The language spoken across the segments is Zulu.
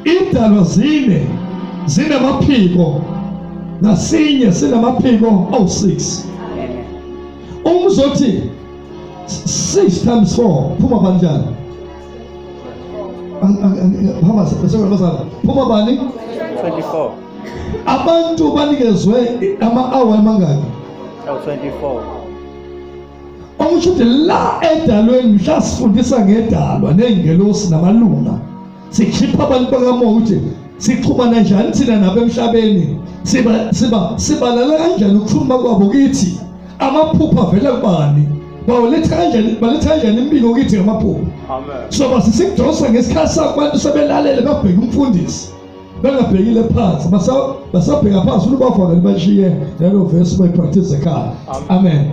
idalwa zinamaphiko ngasinye sinamaphiko awu6. Uzothi 6 times 4 phuma kanjani? Phuma bani? 24. Abantu banikezwe ama-hour amangaki? 24. Okusho ukuthi la edalweni mhla sifundisa ngedalwa nengelosi namalunga, sikhipha abantu bakamoya ukuthi siqhubana njani thina nabo emhlabeni, sibalala kanjani ukuthuma kwabo kithi, amaphupho avela kubani, baletha kanjani impilo kithi ngamaphupho. Amen. So basisidosa ngesikhathi sabantu sebelalele babheka umfundisi bengabhekile phansi, basabheka phansi ukuthi bavakele bashiye lelo verse bayipractice ekhaya. Amen.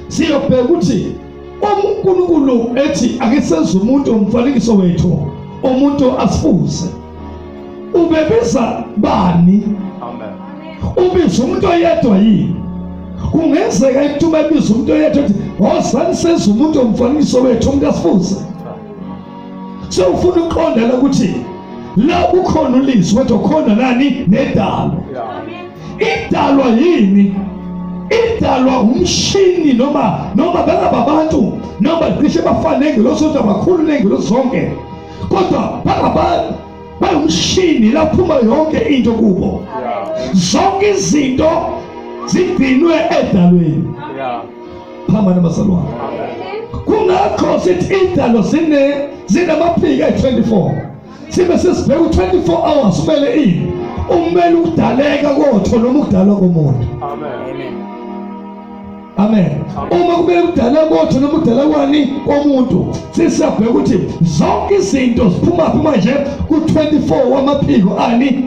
Siyobheka ukuthi uNkulunkulu ethi ake senze umuntu umfanekiso wethu, umuntu asifuze. Ubebiza bani? Amen. Ubiza umuntu oyedwa yini? Kungenzeka ekuthuma ebiza umuntu oyedwa ethi wosani senze umuntu umfanekiso wethu, umuntu asifuze. So ufuna uqondela ukuthi la kukhona ulizwi wethu khona nani nedalo. Idalwa yini? Idalwa umshini noma bengabantu noma cishe bafane ngelosi abakhulu nengelosi zonke, kodwa bangabantu bayumshini laphuma yonke into kubo. Zonke izinto zigcinwe edalweni. Phambana basalwana. Kungakho sithi idalo zinamaphiko ayi-24. Sibe sesibheka u-24 hours kumele ini? Umele ukudaleka kotho noma ukudalwa komuntu. Amen. Uma kumele ukudaleka kotho noma ukudalwa kwani komuntu, sisabheka ukuthi zonke izinto ziphuma nje ku-24 wamaphiko ani